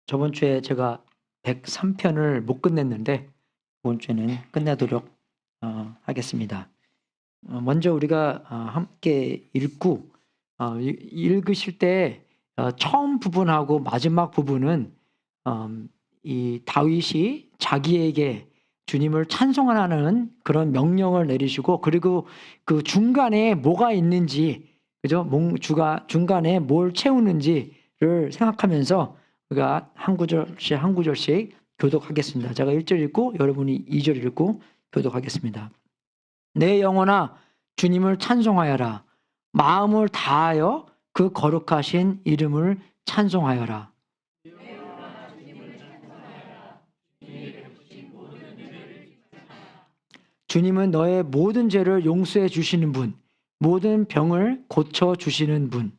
저번 주에 제가 103편을 못 끝냈는데 이번 주에는 끝내도록 하겠습니다. 먼저 우리가 함께 읽고 읽으실 때 처음 부분하고 마지막 부분은 이 다윗이 자기에게 주님을 찬송하라는 그런 명령을 내리시고, 그리고 그 중간에 뭐가 있는지, 그죠? 중간에 뭘 채우는지를 생각하면서 우리가 한 구절씩 한 구절씩 교독하겠습니다. 제가 1절 읽고 여러분이 2절 읽고 교독하겠습니다. 내 영혼아 주님을 찬송하여라. 마음을 다하여 그 거룩하신 이름을 찬송하여라. 주님은 너의 모든 죄를 용서해 주시는 분, 모든 병을 고쳐 주시는 분.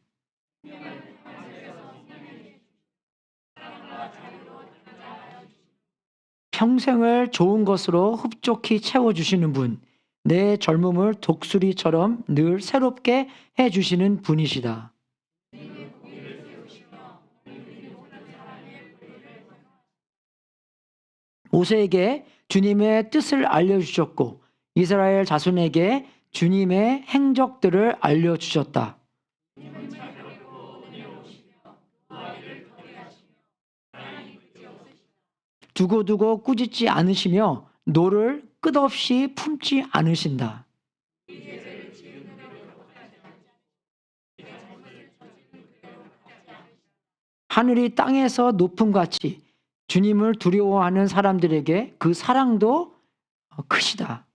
평생을 좋은 것으로 흡족히 채워주시는 분, 내 젊음을 독수리처럼 늘 새롭게 해주시는 분이시다. 모세에게 주님의 뜻을 알려주셨고 이스라엘 자손에게 주님의 행적들을 알려주셨다. 두고두고 꾸짖지 않으시며 노를 끝없이 품지 않으신다. 하늘이 땅에서 높음같이 주님을 두려워하는 사람들에게 그 사랑도 크시다.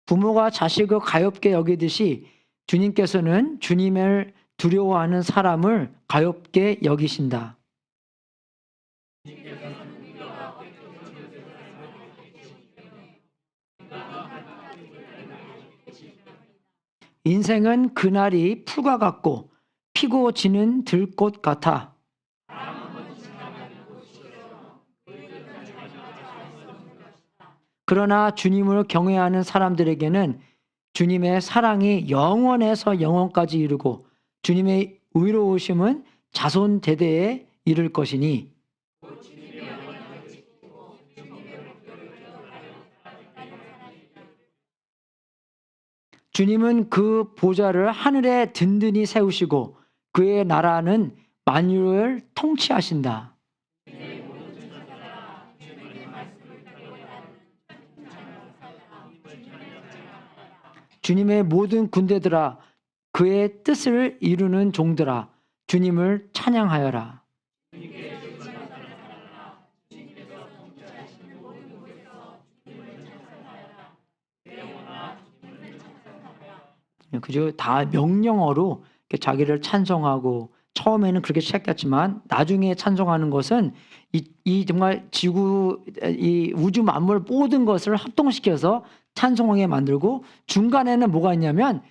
부모가 자식을 가엾게 여기듯이 주님께서는 주님을 두려워하는 사람을 가엾게 여기신다. 인생은 그날이 풀과 같고 피고 지는 들꽃 같아. 그러나 주님을 경외하는 사람들에게는 주님의 사랑이 영원에서 영원까지 이르고 주님의 의로우심은 자손 대대에 이를 것이니, 주님은 그 보좌를 하늘에 든든히 세우시고 그의 나라는 만유를 통치하신다. 주님의 모든 군대들아, 그의 뜻을 이루는 종들아, 주님을 찬양하여라. 그죠? 다 명령어로 자기를 찬송하고, 처음에는 그렇게 시작했지만 나중에 찬송하는 것은 이 정말 지구, 이 우주 만물 모든 것을 합동시켜서 찬송하게 만들고, 중간에는 뭐가 있냐면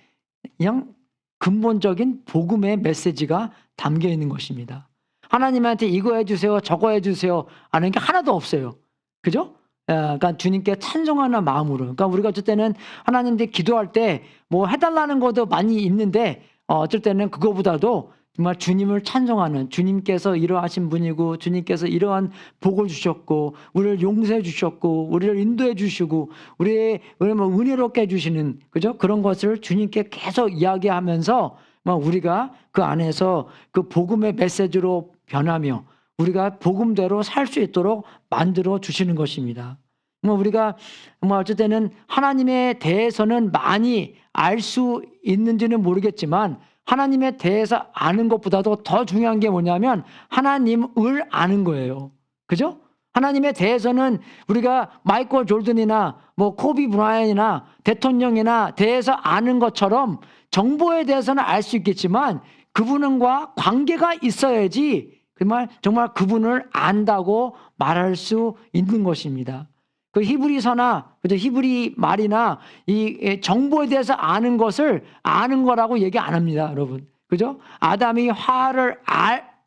그냥 근본적인 복음의 메시지가 담겨 있는 것입니다. 하나님한테 이거 해주세요, 저거 해주세요 하는 게 하나도 없어요. 그죠? 그러니까 주님께 찬송하는 마음으로. 그러니까 우리가 어쩔 때는 하나님께 기도할 때 뭐 해달라는 것도 많이 있는데 어쩔 때는 그거보다도 정말 주님을 찬송하는, 주님께서 이러하신 분이고 주님께서 이러한 복을 주셨고 우리를 용서해 주셨고 우리를 인도해 주시고 우리를 뭐 은혜롭게 해주시는, 그죠? 그런 것을 주님께 계속 이야기하면서 우리가 그 안에서 그 복음의 메시지로 변하며 우리가 복음대로 살 수 있도록 만들어 주시는 것입니다. 우리가 어쩔 때는 하나님에 대해서는 많이 알 수 있는지는 모르겠지만 하나님에 대해서 아는 것보다도 더 중요한 게 뭐냐면 하나님을 아는 거예요. 그죠? 하나님에 대해서는 우리가 마이클 조던이나 뭐 코비 브라이언이나 대통령이나 대해서 아는 것처럼 정보에 대해서는 알 수 있겠지만 그분과 관계가 있어야지 정말 그분을 안다고 말할 수 있는 것입니다. 그 히브리서나 히브리 말이나 이 정보에 대해서 아는 것을 아는 거라고 얘기 안 합니다, 여러분. 그죠? 아담이 화를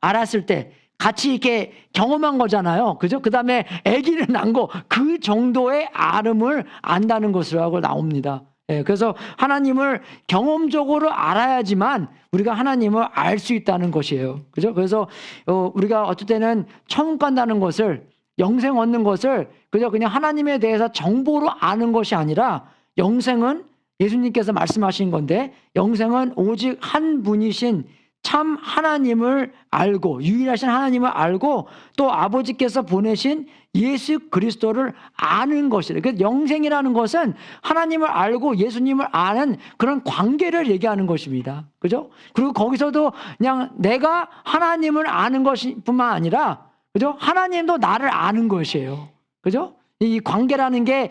알았을 때 같이 이렇게 경험한 거잖아요. 그죠? 그 다음에 아기를 낳은 거, 그 정도의 알음을 안다는 것이라고 나옵니다. 그래서 하나님을 경험적으로 알아야지만 우리가 하나님을 알 수 있다는 것이에요. 그죠? 그래서 우리가 어떨 때는 천국 간다는 것을, 영생 얻는 것을 그냥 하나님에 대해서 정보로 아는 것이 아니라, 영생은 예수님께서 말씀하신 건데, 영생은 오직 한 분이신 참 하나님을 알고, 유일하신 하나님을 알고, 또 아버지께서 보내신 예수 그리스도를 아는 것이래. 그래서 영생이라는 것은 하나님을 알고 예수님을 아는 그런 관계를 얘기하는 것입니다. 그죠? 그리고 거기서도 그냥 내가 하나님을 아는 것뿐만 아니라, 그죠? 하나님도 나를 아는 것이에요. 그죠? 이 관계라는 게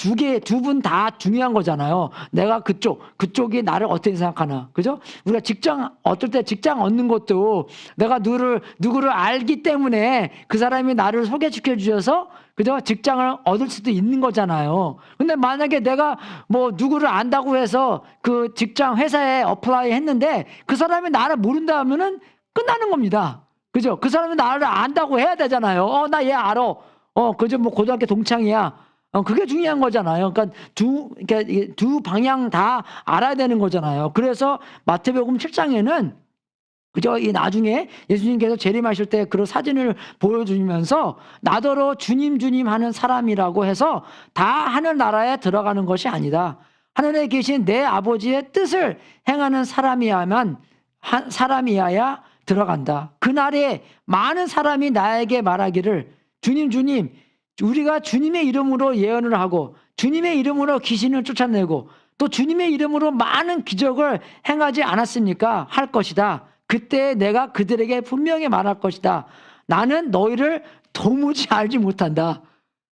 두 분 다 중요한 거잖아요. 내가 그쪽이 나를 어떻게 생각하나. 그죠? 우리가 어떨 때 직장 얻는 것도 내가 누구를 알기 때문에 그 사람이 나를 소개시켜 주셔서, 그죠? 직장을 얻을 수도 있는 거잖아요. 근데 만약에 내가 뭐 누구를 안다고 해서 그 직장 회사에 어플라이 했는데 그 사람이 나를 모른다 하면은 끝나는 겁니다. 그죠? 그 사람이 나를 안다고 해야 되잖아요. 나 얘 알아. 그죠? 뭐 고등학교 동창이야. 그게 중요한 거잖아요. 그러니까 두 방향 다 알아야 되는 거잖아요. 그래서 마태복음 7장에는 그죠? 이 나중에 예수님께서 재림하실 때 그런 사진을 보여주면서 나더러 주님 주님 하는 사람이라고 해서 다 하늘나라에 들어가는 것이 아니다. 하늘에 계신 내 아버지의 뜻을 행하는 사람이야야 들어간다. 그날에 많은 사람이 나에게 말하기를 주님 주님, 우리가 주님의 이름으로 예언을 하고 주님의 이름으로 귀신을 쫓아내고 또 주님의 이름으로 많은 기적을 행하지 않았습니까? 할 것이다. 그때 내가 그들에게 분명히 말할 것이다. 나는 너희를 도무지 알지 못한다.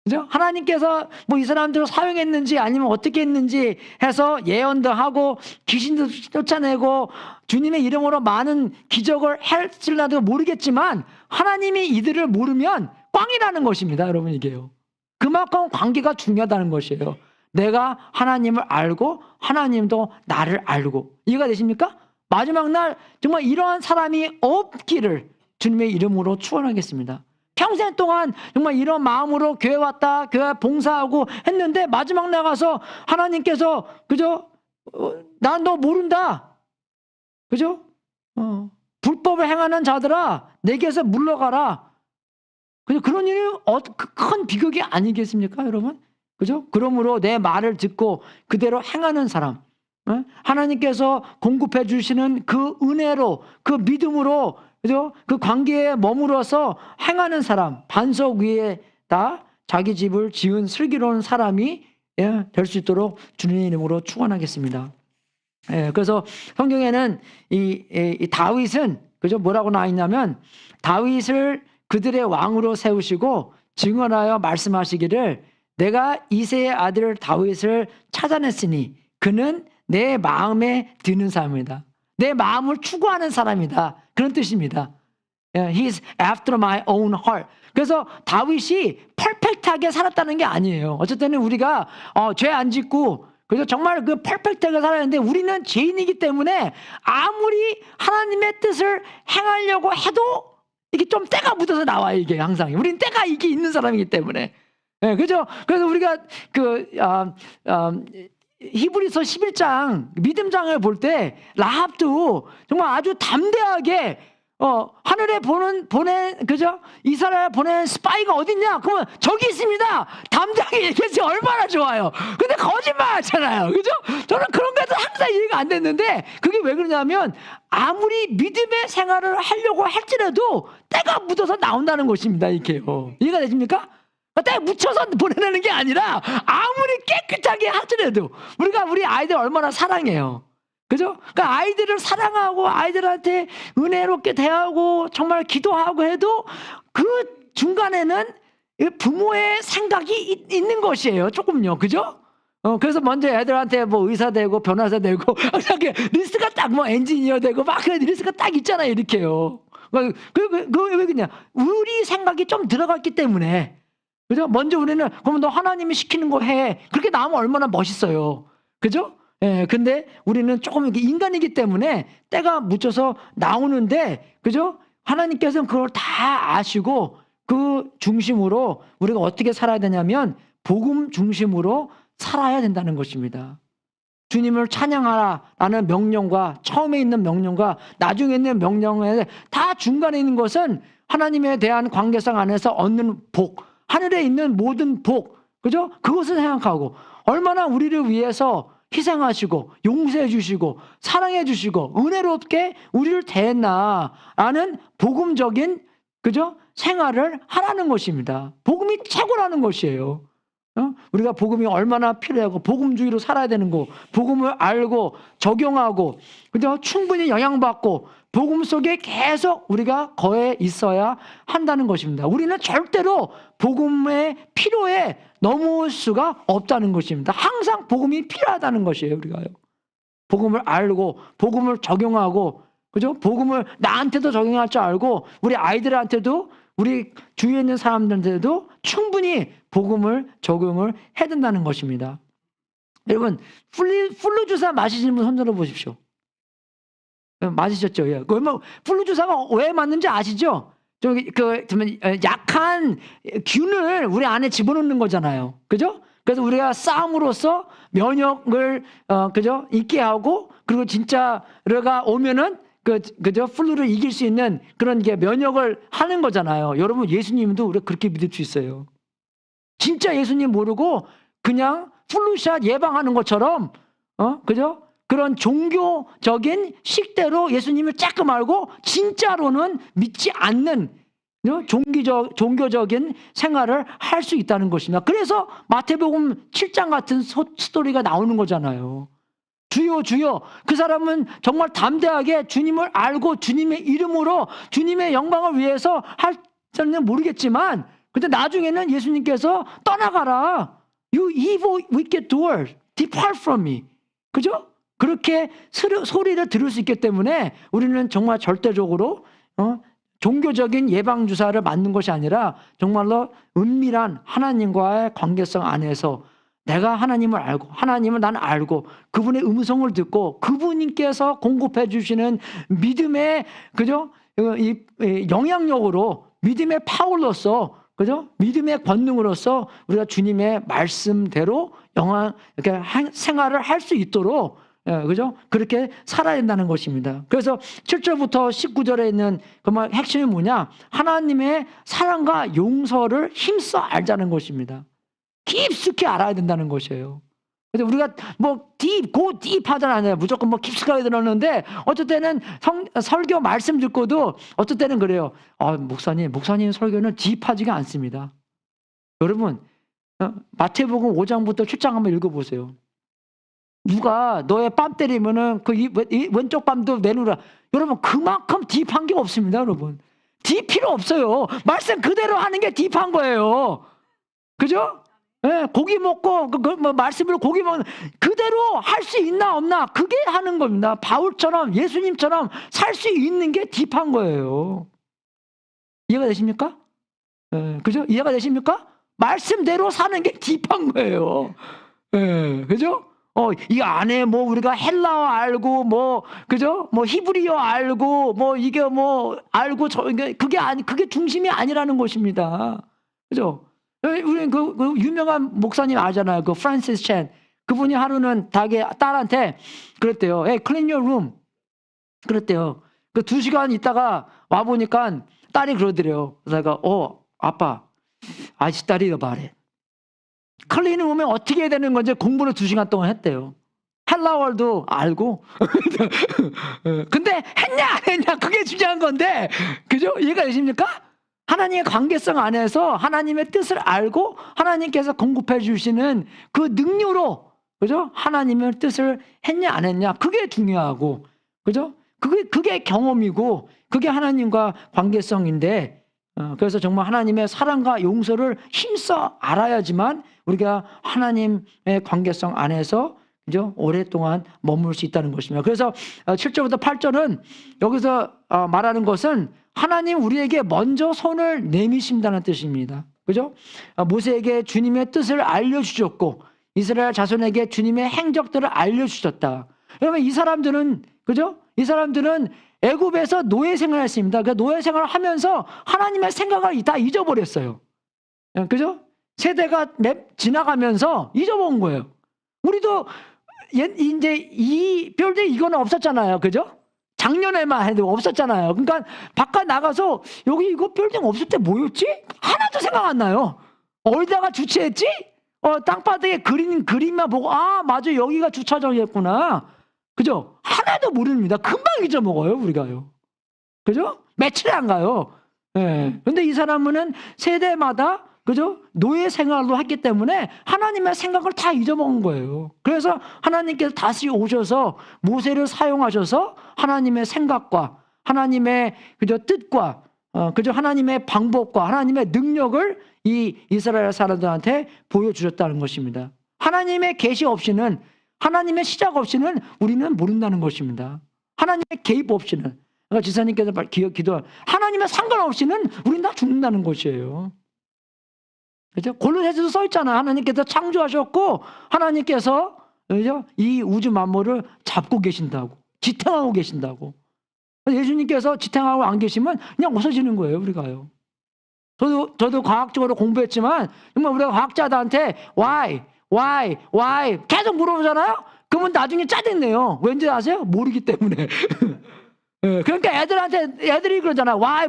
그죠? 하나님께서 뭐 이 사람들을 사용했는지 아니면 어떻게 했는지 해서 예언도 하고 귀신도 쫓아내고 주님의 이름으로 많은 기적을 할지라도 모르겠지만 하나님이 이들을 모르면 꽝이라는 것입니다. 여러분, 이게요. 그만큼 관계가 중요하다는 것이에요. 내가 하나님을 알고 하나님도 나를 알고. 이해가 되십니까? 마지막 날 정말 이러한 사람이 없기를 주님의 이름으로 축원하겠습니다. 평생 동안 정말 이런 마음으로 교회 왔다, 교회 봉사하고 했는데 마지막 날 가서 하나님께서 그죠? 난 너 모른다. 그죠? 불법을 행하는 자들아, 내게서 물러가라. 그런 일이 큰 비극이 아니겠습니까, 여러분? 그죠? 그러므로 내 말을 듣고 그대로 행하는 사람, 하나님께서 공급해 주시는 그 은혜로, 그 믿음으로, 그죠? 그 관계에 머물러서 행하는 사람, 반석 위에다 자기 집을 지은 슬기로운 사람이 될 수 있도록 주님의 이름으로 축원하겠습니다. 그래서 성경에는 이 다윗은 그죠? 뭐라고 나와 있냐면, 다윗을 그들의 왕으로 세우시고 증언하여 말씀하시기를 내가 이새의 아들 다윗을 찾아냈으니 그는 내 마음에 드는 사람이다. 내 마음을 추구하는 사람이다. 그런 뜻입니다. He's after my own heart. 그래서 다윗이 퍼펙트하게 살았다는 게 아니에요. 어쨌든 우리가 죄 안 짓고 그래서 정말 그 퍼펙트하게 살았는데 우리는 죄인이기 때문에 아무리 하나님의 뜻을 행하려고 해도 이게 좀 때가 묻어서 나와요. 이게 항상 우리는 때가 이게 있는 사람이기 때문에. 그죠? 그래서 우리가 히브리서 11장 믿음장을 볼 때 라합도 정말 아주 담대하게 하늘에 보낸 그죠? 이스라엘 보낸 스파이가 어딨냐? 그러면 저기 있습니다. 담대하게 얘기했지 얼마나 좋아요. 근데 거짓말 하잖아요. 그죠? 저는 그런 것도 항상 이해가 안 됐는데 그게 왜 그러냐면 아무리 믿음의 생활을 하려고 할지라도 때가 묻어서 나온다는 것입니다. 이게요. 이해가 되십니까? 때에 묻혀서 보내는 게 아니라 아무리 깨끗하게 하더라도 우리가 우리 아이들 얼마나 사랑해요. 그죠? 그러니까 아이들을 사랑하고 아이들한테 은혜롭게 대하고 정말 기도하고 해도 그 중간에는 부모의 생각이 있는 것이에요. 조금요. 그죠? 그래서 먼저 애들한테 뭐 의사 되고 변호사 되고 이렇게 리스트가 딱 뭐 엔지니어 되고 막 그런 리스트가 딱 있잖아요. 이렇게요. 왜 그러냐? 우리 생각이 좀 들어갔기 때문에. 그죠? 먼저 우리는 그럼 너 하나님이 시키는 거 해. 그렇게 나오면 얼마나 멋있어요. 그죠? 근데 우리는 조금 인간이기 때문에 때가 묻혀서 나오는데, 그죠? 하나님께서는 그걸 다 아시고 그 중심으로 우리가 어떻게 살아야 되냐면 복음 중심으로 살아야 된다는 것입니다. 주님을 찬양하라라는 명령과 처음에 있는 명령과 나중에 있는 명령에 다 중간에 있는 것은 하나님에 대한 관계성 안에서 얻는 복, 하늘에 있는 모든 복, 그죠? 그것을 생각하고 얼마나 우리를 위해서 희생하시고 용서해 주시고 사랑해 주시고 은혜롭게 우리를 대했나라는 복음적인, 그죠? 생활을 하라는 것입니다. 복음이 최고라는 것이에요. 우리가 복음이 얼마나 필요하고 복음주의로 살아야 되는 거, 복음을 알고 적용하고, 그죠? 충분히 영향받고 복음 속에 계속 우리가 거해 있어야 한다는 것입니다. 우리는 절대로 복음의 필요에 넘어올 수가 없다는 것입니다. 항상 복음이 필요하다는 것이에요. 우리가요. 복음을 알고 복음을 적용하고, 그죠? 복음을 나한테도 적용할 줄 알고 우리 아이들한테도 우리 주위에 있는 사람들한테도 충분히 복음을 적용을 해야 된다는 것입니다. 여러분, 플루 주사 마시는 분 손 들어 보십시오. 맞으셨죠? 예. 플루 주사가 왜 맞는지 아시죠? 약한 균을 우리 안에 집어넣는 거잖아요. 그죠? 그래서 우리가 싸움으로써 면역을 그죠? 있게 하고, 그리고 진짜가 오면은 그죠? 플루를 이길 수 있는 그런 게 면역을 하는 거잖아요. 여러분, 예수님도 우리가 그렇게 믿을 수 있어요. 진짜 예수님 모르고 그냥 플루샷 예방하는 것처럼, 그죠? 그런 종교적인 식대로 예수님을 조금 알고 진짜로는 믿지 않는 종교적인 생활을 할 수 있다는 것입니다. 그래서 마태복음 7장 같은 스토리가 나오는 거잖아요. 주여 주여, 그 사람은 정말 담대하게 주님을 알고 주님의 이름으로 주님의 영광을 위해서 할지는 모르겠지만, 근데 나중에는 예수님께서 떠나가라, You evil wicked doer, depart from me. 그죠? 그렇게 소리를 들을 수 있기 때문에 우리는 정말 절대적으로 종교적인 예방주사를 맞는 것이 아니라 정말로 은밀한 하나님과의 관계성 안에서 내가 하나님을 알고 하나님을 난 알고 그분의 음성을 듣고 그분께서 공급해 주시는 믿음의, 그죠? 이 영향력으로, 믿음의 파워로서, 그죠? 믿음의 권능으로서 우리가 주님의 말씀대로 이렇게 생활을 할 수 있도록, 그죠? 그렇게 살아야 된다는 것입니다. 그래서 7절부터 19절에 있는 그 말 핵심이 뭐냐? 하나님의 사랑과 용서를 힘써 알자는 것입니다. 깊숙이 알아야 된다는 것이에요. 그래서 우리가 딥하잖아요. 무조건 깊숙하게 들었는데, 어떨 때는 설교 말씀 듣고도 어떨 때는 그래요. 목사님 설교는 딥하지가 않습니다. 여러분, 마태복음 5장부터 7장 한번 읽어보세요. 누가 너의 뺨 때리면은 그 왼쪽 뺨도 내놓으라. 여러분, 그만큼 딥한 게 없습니다. 여러분, 딥 필요 없어요. 말씀 그대로 하는 게 딥한 거예요. 그죠? 예, 고기 먹고 말씀으로 고기 먹는 그대로 할 수 있나 없나, 그게 하는 겁니다. 바울처럼 예수님처럼 살 수 있는 게 딥한 거예요. 이해가 되십니까? 예, 그죠? 이해가 되십니까? 말씀대로 사는 게 딥한 거예요. 예, 그죠? 이 안에 우리가 헬라어 알고 그죠? 히브리어 알고 이게 알고 그게 중심이 아니라는 것입니다. 그죠? 우리 그 유명한 목사님 알잖아요. 그 프란시스 첸. 그분이 하루는 딸한테 그랬대요. Hey, clean your room. 그랬대요. 그 2시간 있다가 와 보니까 딸이 그러더래요. 그래서 내가 아빠, I studied about it. 클리닝 룸에 어떻게 해야 되는 건지 공부를 2시간 동안 했대요. 헬라어도 알고. 근데 했냐 안 했냐, 그게 중요한 건데, 그죠? 이해가 되십니까? 하나님의 관계성 안에서 하나님의 뜻을 알고 하나님께서 공급해 주시는 그 능력으로, 그죠? 하나님의 뜻을 했냐 안 했냐, 그게 중요하고, 그죠? 그게 경험이고 그게 하나님과 관계성인데, 그래서 정말 하나님의 사랑과 용서를 힘써 알아야지만 우리가 하나님의 관계성 안에서, 그죠? 오랫동안 머물 수 있다는 것입니다. 그래서 7절부터 8절은 여기서 말하는 것은 하나님 우리에게 먼저 손을 내미신다는 뜻입니다. 그죠? 모세에게 주님의 뜻을 알려주셨고 이스라엘 자손에게 주님의 행적들을 알려주셨다. 여러분, 이 사람들은, 그죠? 이 사람들은 애굽에서 노예 생활을 했습니다. 그 노예 생활을 하면서 하나님의 생각을 다 잊어버렸어요. 그죠? 세대가 지나가면서 잊어먹은 거예요. 우리도 이제 이 빌딩 이거는 없었잖아요. 그죠? 작년에만 해도 없었잖아요. 그러니까 바깥 나가서 여기 이거 빌딩 없을 때 뭐였지? 하나도 생각 안 나요. 어디다가 주차했지? 땅바닥에 그림만 보고 맞아 여기가 주차장이었구나. 그죠? 하나도 모릅니다. 금방 잊어먹어요 우리가요. 그죠? 며칠이 안 가요. 예. 근데 이 사람은 세대마다 그죠? 노예 생활도 했기 때문에 하나님의 생각을 다 잊어먹은 거예요. 그래서 하나님께서 다시 오셔서 모세를 사용하셔서 하나님의 생각과 하나님의 그죠? 뜻과 그죠? 하나님의 방법과 하나님의 능력을 이 이스라엘 사람들한테 보여주셨다는 것입니다. 하나님의 계시 없이는 하나님의 시작 없이는 우리는 모른다는 것입니다. 하나님의 개입 없이는 그러니까 지사님께서 기도한 하나님의 상관없이는 우리는 다 죽는다는 것이에요. 그죠? 골로새서도 써 있잖아. 하나님께서 창조하셨고 하나님께서 그죠? 이 우주 만물을 잡고 계신다고, 지탱하고 계신다고. 예수님께서 지탱하고 안 계시면 그냥 없어지는 거예요, 우리가요. 저도 과학적으로 공부했지만 정말 우리가 과학자들한테 why 계속 물어보잖아요. 그러면 나중에 짜증내요. 왠지 아세요? 모르기 때문에. 그러니까 애들이 그러잖아. why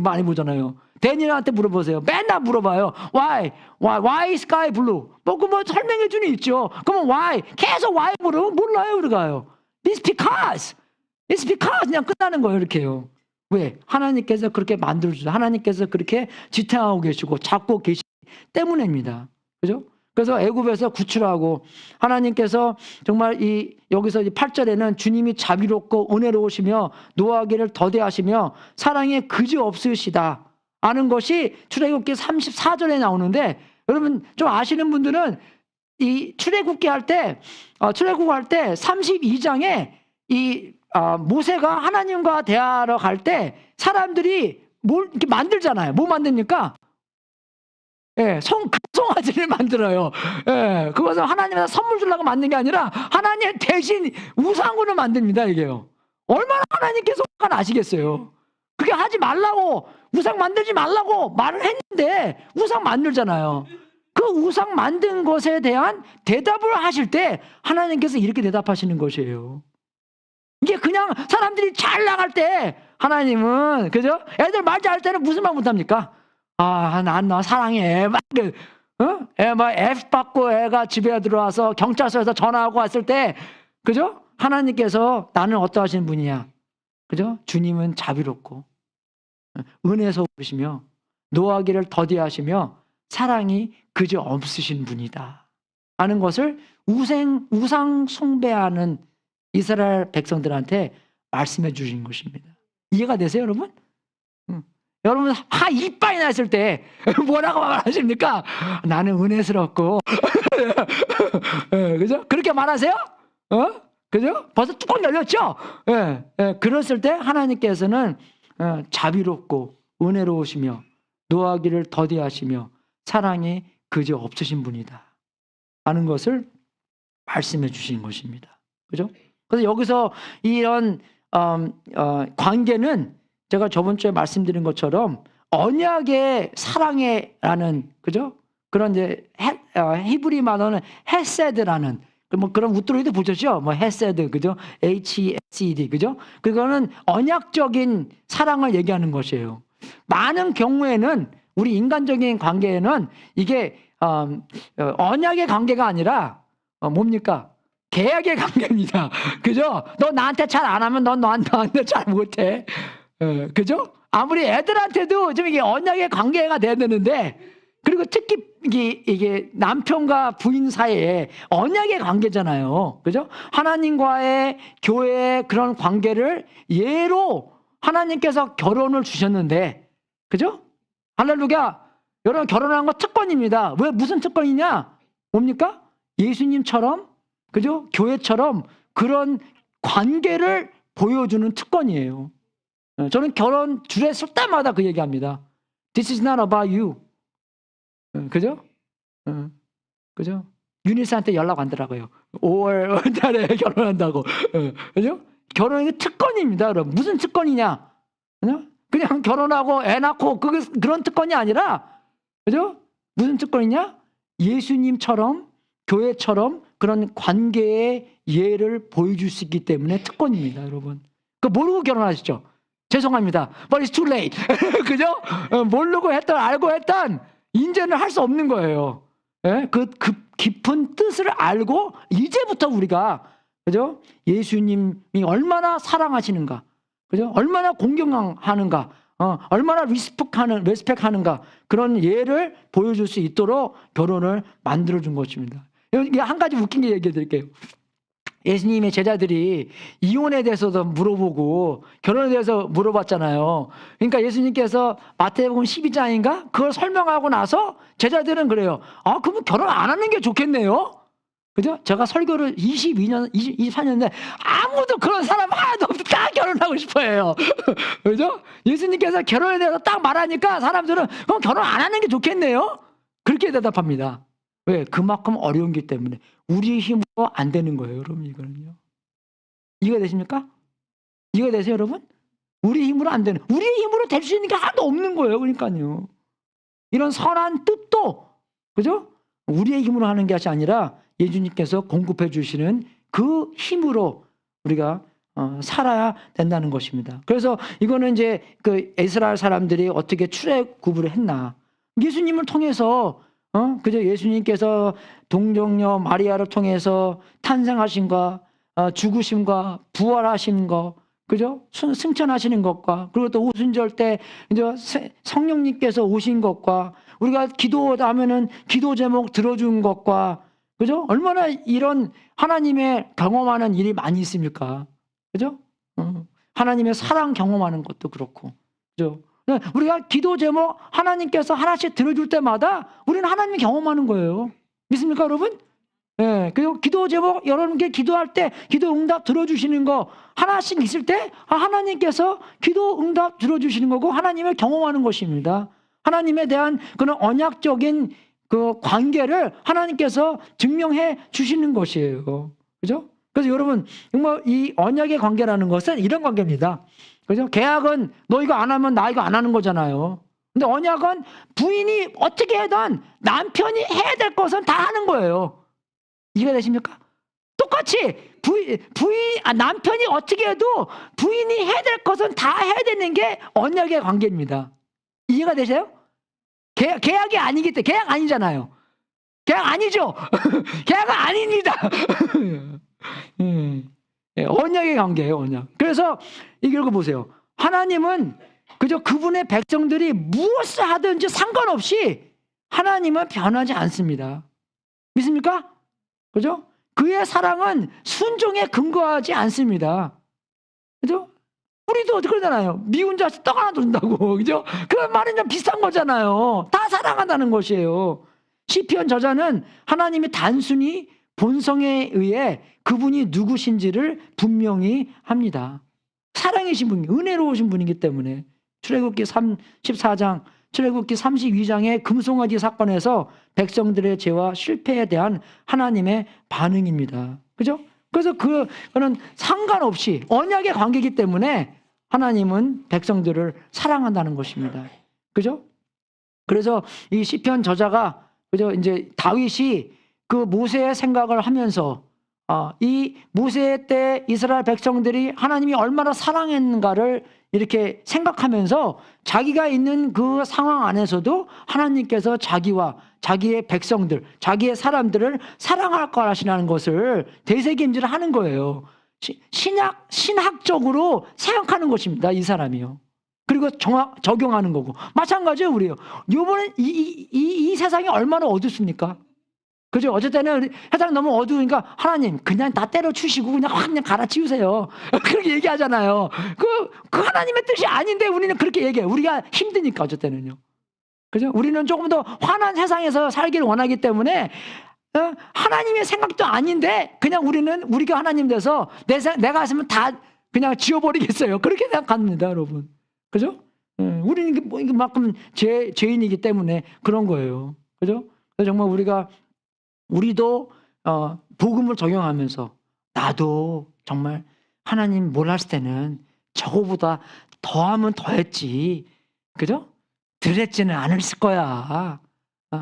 많이 보잖아요. 데니엘한테 물어보세요. 맨날 물어봐요. why sky blue? 뭐 설명해 주는 있죠. 그러면 why 계속 why 물으면 몰라요, 우리가요. It's because 그냥 끝나는 거예요, 이렇게요. 왜? 하나님께서 그렇게 만들어주셔서 하나님께서 그렇게 지탱하고 계시고 잡고 계시기 때문입니다. 그죠? 그래서 애굽에서 구출하고 하나님께서 정말 여기서 8절에는 주님이 자비롭고 은혜로우시며 노하기를 더디하시며 사랑에 그지 없으시다 아는 것이 출애굽기 34절에 나오는데 여러분 좀 아시는 분들은 이 출애굽기 할 때 32장에 모세가 하나님과 대화하러 갈 때 사람들이 뭘 이렇게 만들잖아요. 뭐 만듭니까? 송아지를 만들어요. 그것은 하나님한테 선물 주려고 만든 게 아니라 하나님 대신 우상으로 만듭니다, 이게요. 얼마나 하나님께서 화가 나시겠어요. 그게 하지 말라고, 우상 만들지 말라고 말을 했는데 우상 만들잖아요. 그 우상 만든 것에 대한 대답을 하실 때 하나님께서 이렇게 대답하시는 것이에요. 이게 그냥 사람들이 잘 나갈 때 하나님은 그죠? 애들 말 잘할 때는 무슨 말 못합니까? 난 너 사랑해. F 받고 애가 집에 들어와서 경찰서에서 전화하고 왔을 때 그죠? 하나님께서 나는 어떠하신 분이냐? 그죠? 주님은 자비롭고 은혜스러우시며 노하기를 더디하시며 사랑이 그저 없으신 분이다 하는 것을 우상 숭배하는 이스라엘 백성들한테 말씀해 주신 것입니다. 이해가 되세요, 여러분? 여러분 이빨이 났을 때 뭐라고 말하십니까? 나는 은혜스럽고 그죠? 그렇게 말하세요? 그죠? 벌써 뚜껑 열렸죠? 그랬을 때 하나님께서는 자비롭고 은혜로우시며 노하기를 더디하시며 사랑이 그저 없으신 분이다 하는 것을 말씀해 주신 것입니다. 그죠? 그래서 여기서 이런 관계는 제가 저번 주에 말씀드린 것처럼 언약의 사랑해라는 그죠? 그런 이제 히브리 말로는 헤세드라는 뭐 그런 웃도리도 보셨죠? 뭐 헤세드 그죠? HESED 그죠? 그거는 언약적인 사랑을 얘기하는 것이에요. 많은 경우에는 우리 인간적인 관계에는 이게 언약의 관계가 아니라 뭡니까? 계약의 관계입니다. 그죠? 너 나한테 잘 안 하면 넌 나한테 잘 못해. 그죠? 아무리 애들한테도 좀 이게 언약의 관계가 돼야 되는데, 그리고 특히 이게 남편과 부인 사이에 언약의 관계잖아요. 그죠? 하나님과의 교회의 그런 관계를 예로 하나님께서 결혼을 주셨는데, 그죠? 할렐루야. 여러분 결혼하는 거 특권입니다. 왜 무슨 특권이냐? 뭡니까? 예수님처럼 그죠? 교회처럼 그런 관계를 보여주는 특권이에요. 저는 결혼 줄에 설 때마다 그 얘기합니다. This is not about you. 그죠? 그죠? 유니스한테 연락 왔더라고요. 5월 달에 결혼한다고. 그죠? 결혼이 특권입니다. 여러분. 무슨 특권이냐? 그냥 결혼하고 애 낳고 그런 특권이 아니라, 그죠? 무슨 특권이냐? 예수님처럼 교회처럼 그런 관계의 예를 보여줄 수 있기 때문에 특권입니다, 여러분. 그거 모르고 결혼하시죠? 죄송합니다. But it's too late. 그죠? 모르고 했던, 알고 했던, 이제는 할 수 없는 거예요. 예? 그 깊은 뜻을 알고 이제부터 우리가, 그죠? 예수님이 얼마나 사랑하시는가, 그죠? 얼마나 공경하는가, 얼마나 리스펙하는가, 그런 예를 보여줄 수 있도록 결혼을 만들어준 것입니다. 이게 한 가지 웃긴 게 얘기해 드릴게요. 예수님의 제자들이 이혼에 대해서도 물어보고 결혼에 대해서 물어봤잖아요. 그러니까 예수님께서 마태복음 12장인가 그걸 설명하고 나서 제자들은 그래요. 아, 그러면 결혼 안 하는 게 좋겠네요. 그죠? 제가 설교를 24년인데 아무도 그런 사람 하나도 없고 다 결혼하고 싶어 해요. 그죠? 예수님께서 결혼에 대해서 딱 말하니까 사람들은 그럼 결혼 안 하는 게 좋겠네요. 그렇게 대답합니다. 왜? 그만큼 어려운 기 때문에. 우리 힘으로 안 되는 거예요, 여러분. 이거는요. 이해가 되십니까? 이해가 되세요, 여러분? 우리 힘으로 안 되는. 우리의 힘으로 될 수 있는 게 하나도 없는 거예요. 그러니까요. 이런 선한 뜻도, 그죠? 우리의 힘으로 하는 것이 아니라 예수님께서 공급해 주시는 그 힘으로 우리가 살아야 된다는 것입니다. 그래서 이거는 이제 그 이스라엘 사람들이 어떻게 출애굽을 했나. 예수님을 통해서 그죠? 예수님께서 동정녀 마리아를 통해서 탄생하신 것, 죽으심과 부활하신 것, 그죠? 승천하시는 것과, 그리고 또 오순절 때 이제 성령님께서 오신 것과, 우리가 기도하면은 기도 제목 들어준 것과, 그죠? 얼마나 이런 하나님의 경험하는 일이 많이 있습니까? 그죠? 하나님의 사랑 경험하는 것도 그렇고, 그죠? 우리가 기도 제목 하나님께서 하나씩 들어줄 때마다 우리는 하나님이 경험하는 거예요. 믿습니까, 여러분? 예, 그리고 기도 제목 여러분께 기도할 때 기도 응답 들어주시는 거 하나씩 있을 때 하나님께서 기도 응답 들어주시는 거고 하나님을 경험하는 것입니다. 하나님에 대한 그런 언약적인 그 관계를 하나님께서 증명해 주시는 것이에요. 그죠? 그래서 여러분 정말 이 언약의 관계라는 것은 이런 관계입니다. 그죠? 계약은 너 이거 안 하면 나 이거 안 하는 거잖아요. 근데 언약은 부인이 어떻게 해든 남편이 해야 될 것은 다 하는 거예요. 이해가 되십니까? 똑같이 남편이 어떻게 해도 부인이 해야 될 것은 다 해야 되는 게 언약의 관계입니다. 이해가 되세요? 계약이 아니기 때문에 계약 아니잖아요. 계약 아니죠. 계약은 아닙니다. 언약의 관계예요, 언약. 그래서 읽어보세요. 하나님은 그저 그분의 백성들이 무엇을 하든지 상관없이 하나님은 변하지 않습니다. 믿습니까? 그죠? 그의 사랑은 순종에 근거하지 않습니다. 그죠? 우리도 그러잖아요. 미운 자식 떡 하나 준다고. 그죠? 그런 말은 좀 비슷한 거잖아요. 다 사랑한다는 것이에요. 시편 저자는 하나님이 단순히 본성에 의해 그분이 누구신지를 분명히 합니다. 사랑이신 분이 은혜로우신 분이기 때문에 출애굽기 34장 출애굽기 32장의 금송아지 사건에서 백성들의 죄와 실패에 대한 하나님의 반응입니다. 그죠? 그래서 그는 상관없이 언약의 관계이기 때문에 하나님은 백성들을 사랑한다는 것입니다. 그죠? 그래서 이 시편 저자가 그죠? 이제 다윗이 그 모세의 생각을 하면서 이 모세 때 이스라엘 백성들이 하나님이 얼마나 사랑했는가를 이렇게 생각하면서 자기가 있는 그 상황 안에서도 하나님께서 자기와 자기의 백성들, 자기의 사람들을 사랑할 거라시라는 것을 되새김질을 하는 거예요. 신학적으로 생각하는 것입니다. 이 사람이요. 그리고 적용하는 거고. 마찬가지예요, 우리요. 이번에 이 세상이 얼마나 어둡습니까? 그죠? 어쨌든 세상 너무 어두우니까 하나님 그냥 다 때려치우시고 그냥 확 그냥 갈아치우세요. 그렇게 얘기하잖아요. 그 하나님의 뜻이 아닌데 우리는 그렇게 얘기해요. 우리가 힘드니까 어쨌든요. 그죠? 우리는 조금 더 환한 세상에서 살기를 원하기 때문에 하나님의 생각도 아닌데 그냥 우리가 하나님 돼서 내가 했으면 다 그냥 지워버리겠어요. 그렇게 생각합니다, 여러분. 그죠? 우리는 이만큼 죄인이기 때문에 그런 거예요. 그죠? 그래서 정말 우리도 복음을 적용하면서 나도 정말 하나님 몰랐을 때는 저거보다 더하면 더했지, 그죠? 덜 했지는 않았을 거야.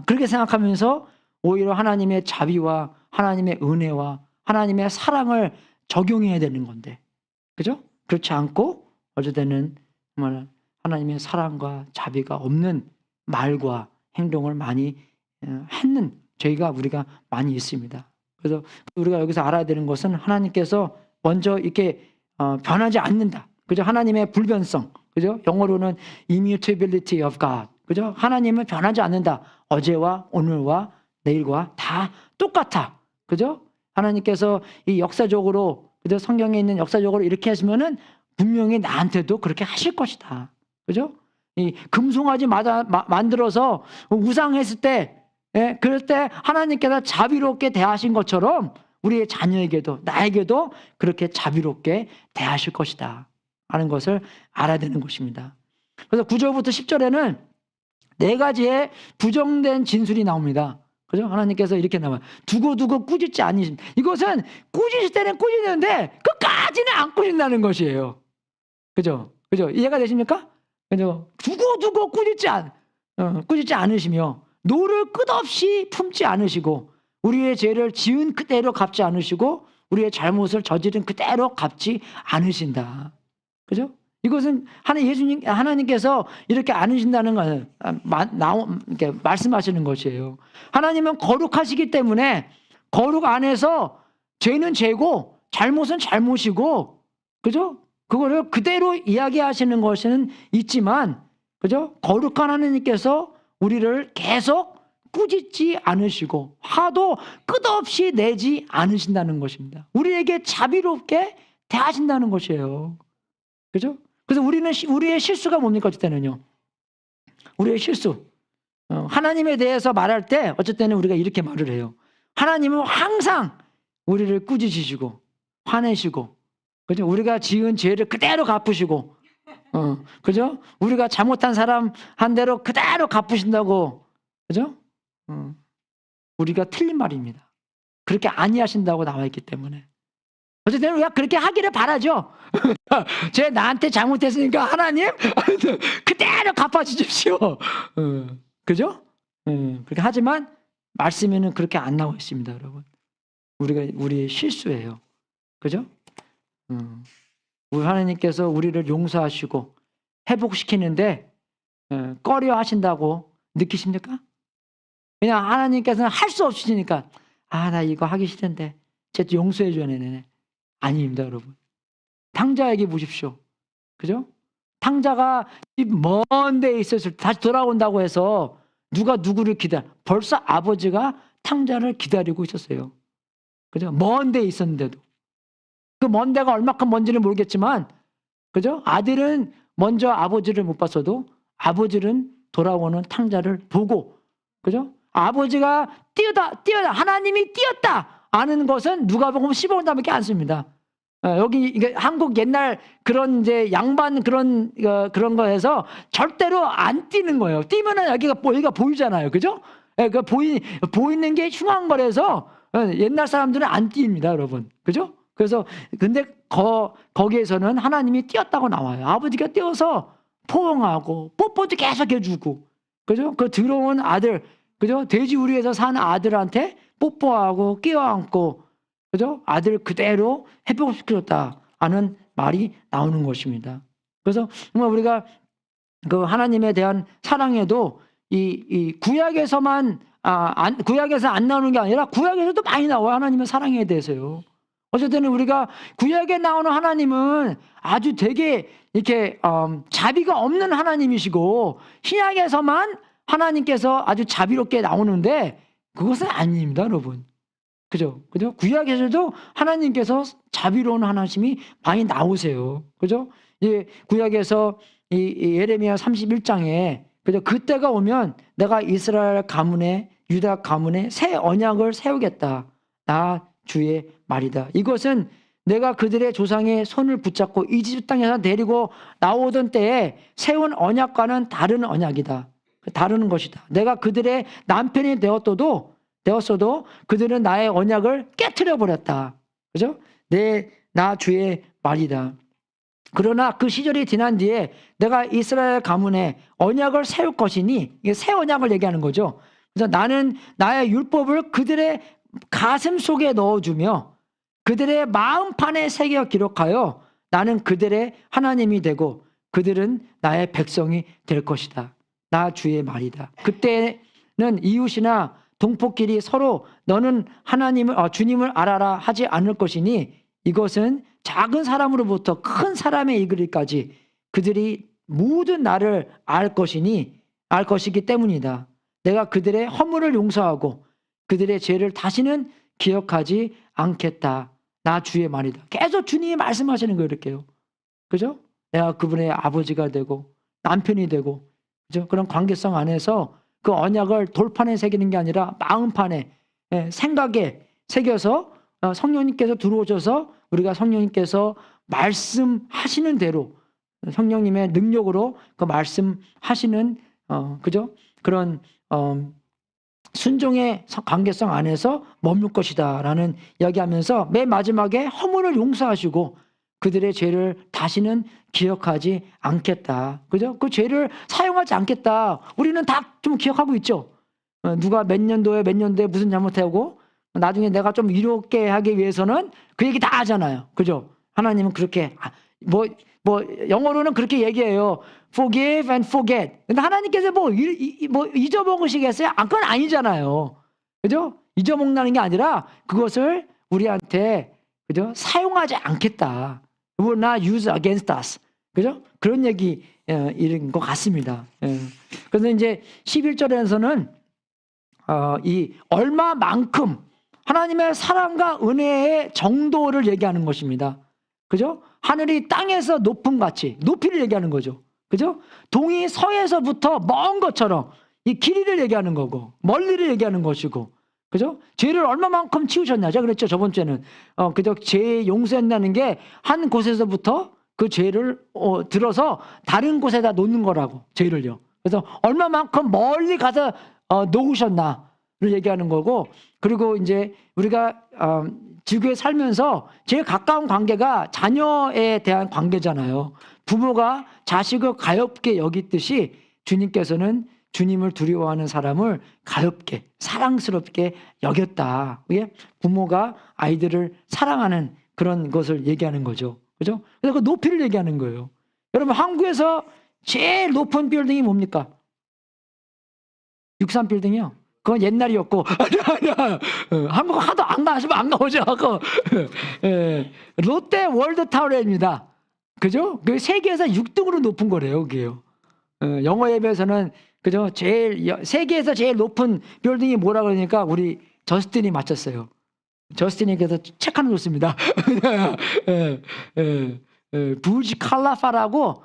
그렇게 생각하면서 오히려 하나님의 자비와 하나님의 은혜와 하나님의 사랑을 적용해야 되는 건데, 그죠? 그렇지 않고 어쨌든 정말 하나님의 사랑과 자비가 없는 말과 행동을 많이 하는 우리가 많이 있습니다. 그래서 우리가 여기서 알아야 되는 것은 하나님께서 먼저 이렇게 변하지 않는다. 그죠? 하나님의 불변성. 그죠? 영어로는 immutability of God. 그죠? 하나님은 변하지 않는다. 어제와 오늘과 내일과 다 똑같아. 그죠? 하나님께서 이 역사적으로, 그죠? 성경에 있는 역사적으로 이렇게 하시면은 분명히 나한테도 그렇게 하실 것이다. 그죠? 이 금송아지 만들어서 우상했을 때, 그럴 때 하나님께서 자비롭게 대하신 것처럼 우리의 자녀에게도, 나에게도 그렇게 자비롭게 대하실 것이다 하는 것을 알아야 되는 것입니다. 그래서 9절부터 10절에는 4가지의 부정된 진술이 나옵니다. 그죠? 하나님께서 이렇게 나와요. 두고 꾸짖지 아니신. 이것은 꾸짖을 때는 꾸짖는데 끝까지는 안 꾸짖는다는 것이에요. 그죠? 이해가 되십니까? 그죠? 두고 꾸짖지 않으시며 노를 끝없이 품지 않으시고 우리의 죄를 지은 그대로 갚지 않으시고 우리의 잘못을 저지른 그대로 갚지 않으신다. 그죠? 이것은 하나님께서 이렇게 않으신다는 것을 이렇게 말씀하시는 것이에요. 하나님은 거룩하시기 때문에 거룩 안에서 죄는 죄고 잘못은 잘못이고, 그죠? 그거를 그대로 이야기하시는 것은 있지만, 그죠? 거룩한 하나님께서 우리를 계속 꾸짖지 않으시고 화도 끝없이 내지 않으신다는 것입니다. 우리에게 자비롭게 대하신다는 것이에요. 그죠? 그래서 우리의 실수가 뭡니까? 어쨌든요. 우리의 실수. 하나님에 대해서 말할 때 어쨌든 우리가 이렇게 말을 해요. 하나님은 항상 우리를 꾸짖으시고 화내시고, 그죠? 우리가 지은 죄를 그대로 갚으시고, 그죠? 우리가 잘못한 사람 한 대로 그대로 갚으신다고, 그죠? 우리가 틀린 말입니다. 그렇게 아니하신다고 나와 있기 때문에. 어쨌든 우리가 그렇게 하기를 바라죠. 제 나한테 잘못했으니까 하나님 그대로 갚아주십시오. 그죠? 그렇게 하지만 말씀에는 그렇게 안 나와 있습니다, 여러분. 우리의 실수예요. 그죠? 우리 하나님께서 우리를 용서하시고 회복시키는데 꺼려 하신다고 느끼십니까? 그냥 하나님께서는 할 수 없으시니까 나 이거 하기 싫은데 쟤 용서해 줘야 되네. 아닙니다, 여러분. 탕자에게 보십시오. 그죠? 탕자가 먼 데에 있었을 때 다시 돌아온다고 해서 누가 누구를 벌써 아버지가 탕자를 기다리고 있었어요. 그죠? 먼 데에 있었는데도. 그 먼 데가 얼마큼 먼지는 모르겠지만, 그죠? 아들은 먼저 아버지를 못 봤어도 아버지는 돌아오는 탕자를 보고, 그죠? 아버지가 뛰어다, 하나님이 뛰었다! 아는 것은 누가복음 15장밖에 안 씁니다. 여기 이게 한국 옛날 그런 이제 양반 그런 거에서 절대로 안 뛰는 거예요. 뛰면은 여기가 보이잖아요, 그죠? 그 보이는 게 흉한 거라서 옛날 사람들은 안 뜁니다, 여러분, 그죠? 그래서 근데 거기에서는 하나님이 뛰었다고 나와요. 아버지가 뛰어서 포옹하고 뽀뽀도 계속 해주고, 그죠? 그 들어온 아들, 그죠? 돼지 우리에서 산 아들한테 뽀뽀하고 끼어안고, 그죠? 아들 그대로 회복시켰다 하는 말이 나오는 것입니다. 그래서 정말 우리가 그 하나님에 대한 사랑에도 이 구약에서만 구약에서 안 나오는 게 아니라 구약에서도 많이 나와요. 하나님의 사랑에 대해서요. 어쨌든 우리가 구약에 나오는 하나님은 아주 되게 이렇게 자비가 없는 하나님이시고, 신약에서만 하나님께서 아주 자비롭게 나오는데 그것은 아닙니다, 여러분. 그죠? 구약에서도 하나님께서 자비로운 하나님이 많이 나오세요. 그죠? 구약에서 이 예레미야 31장에, 그죠? 그때가 오면 내가 이스라엘 가문에, 유다 가문에 새 언약을 세우겠다. 나 주의 말이다. 이것은 내가 그들의 조상의 손을 붙잡고 이집트 땅에서 데리고 나오던 때에 세운 언약과는 다른 언약이다. 다른 것이다. 내가 그들의 남편이 되었어도 그들은 나의 언약을 깨트려 버렸다. 그죠? 나 주의 말이다. 그러나 그 시절이 지난 뒤에 내가 이스라엘 가문에 언약을 세울 것이니, 이게 새 언약을 얘기하는 거죠. 그래서 나는 나의 율법을 그들의 가슴 속에 넣어주며 그들의 마음판에 새겨 기록하여 나는 그들의 하나님이 되고 그들은 나의 백성이 될 것이다. 나 주의 말이다. 그때는 이웃이나 동포끼리 서로 너는 주님을 알아라 하지 않을 것이니 이것은 작은 사람으로부터 큰 사람에 이르기까지 그들이 모든 나를 알 것이기 때문이다. 내가 그들의 허물을 용서하고 그들의 죄를 다시는 기억하지 않겠다. 나 주의 말이다. 계속 주님이 말씀하시는 거예요, 이렇게요. 그죠? 내가 그분의 아버지가 되고 남편이 되고, 그죠? 그런 관계성 안에서 그 언약을 돌판에 새기는 게 아니라 마음판에, 생각에 새겨서 성령님께서 들어오셔서 우리가 성령님께서 말씀하시는 대로 성령님의 능력으로 그 말씀하시는 그죠? 그런 순종의 관계성 안에서 머물 것이다라는 이야기하면서 맨 마지막에 허물을 용서하시고 그들의 죄를 다시는 기억하지 않겠다. 그죠? 그 죄를 사용하지 않겠다. 우리는 다 좀 기억하고 있죠. 누가 몇 년도에 무슨 잘못하고 나중에 내가 좀 이롭게 하기 위해서는 그 얘기 다 하잖아요. 그죠? 하나님은 그렇게 뭐 영어로는 그렇게 얘기해요. Forgive and forget. 근데 하나님께서 뭐 잊어먹으시겠어요? 그건 아니잖아요. 그죠? 잊어먹는 게 아니라 그것을 우리한테 그죠? 사용하지 않겠다. Will not use against us. 그죠? 그런 얘기 이런 것 같습니다. 그래서 이제 11절에서는 이 얼마만큼 하나님의 사랑과 은혜의 정도를 얘기하는 것입니다. 그죠? 하늘이 땅에서 높음 같이 높이를 얘기하는 거죠. 그죠? 동이 서에서부터 먼 것처럼 이 길이를 얘기하는 거고 멀리를 얘기하는 것이고, 그죠? 죄를 얼마만큼 치우셨냐? 제가 그랬죠, 저번 주에는. 그죠? 죄 용서한다는 게 한 곳에서부터 그 죄를 들어서 다른 곳에다 놓는 거라고, 죄를요. 그래서 얼마만큼 멀리 가서 놓으셨나를 얘기하는 거고, 그리고 이제 우리가 지구에 살면서 제일 가까운 관계가 자녀에 대한 관계잖아요. 부모가 자식을 가엾게 여기듯이 주님께서는 주님을 두려워하는 사람을 가엾게 사랑스럽게 여겼다. 이게 부모가 아이들을 사랑하는 그런 것을 얘기하는 거죠. 그죠? 그래서 그 높이를 얘기하는 거예요. 여러분, 한국에서 제일 높은 빌딩이 뭡니까? 63 빌딩이요. 그건 옛날이었고 아니야. 한국 하도 안 가시면 안 가보죠. 롯데 월드타워입니다. 그죠? 그 세계에서 6등으로 높은 거래요, 그게요. 영어 예배에서는 그죠? 세계에서 제일 높은 빌딩이 뭐라 그러니까 우리 저스틴이 맞췄어요. 저스틴이께서 책 하나 줬습니다. 부르지 칼라파라고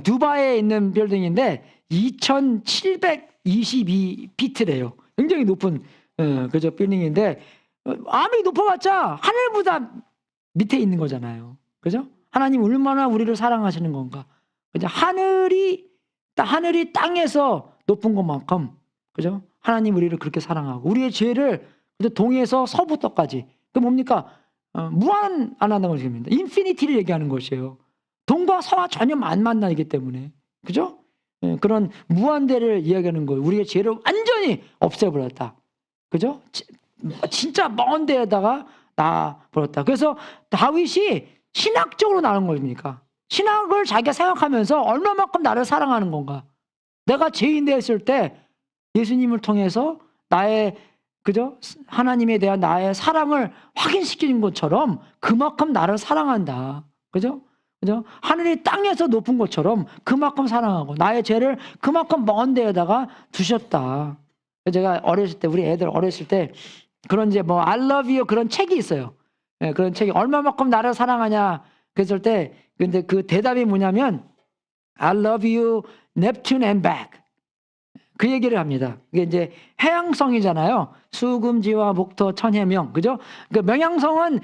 두바이에 있는 빌딩인데 2,722피트래요. 굉장히 높은 그저 빌딩인데 아무리 높아봤자 하늘보다 밑에 있는 거잖아요. 그죠? 하나님 얼마나 우리를 사랑하시는 건가? 그죠? 하늘이 땅에서 높은 것만큼, 그죠? 하나님 우리를 그렇게 사랑하고 우리의 죄를 동에서 서부터까지, 그 뭡니까? 무한 안 한다는 것입니다. 인피니티를 얘기하는 것이에요. 동과 서와 전혀 안 만나기 때문에, 그죠? 그런 무한대를 이야기하는 거예요. 우리의 죄를 완전히 없애버렸다. 그죠? 진짜 먼 데에다가 놔버렸다. 그래서 다윗이 신학적으로 나온 겁니까? 신학을 자기가 생각하면서 얼마만큼 나를 사랑하는 건가? 내가 죄인 되었을 때 예수님을 통해서 나의, 그죠? 하나님에 대한 나의 사랑을 확인시키는 것처럼 그만큼 나를 사랑한다. 그죠? 그죠? 하늘이 땅에서 높은 것처럼 그만큼 사랑하고 나의 죄를 그만큼 먼 데에다가 두셨다. 제가 어렸을 때, 우리 애들 어렸을 때 그런 이제 I love you 그런 책이 있어요. 그런 책이 얼마만큼 나를 사랑하냐 그랬을 때, 근데 그 대답이 뭐냐면 I love you Neptune and back. 그 얘기를 합니다. 이게 이제 해양성이잖아요. 수금지와 목토 천해명, 그죠? 그 명양성은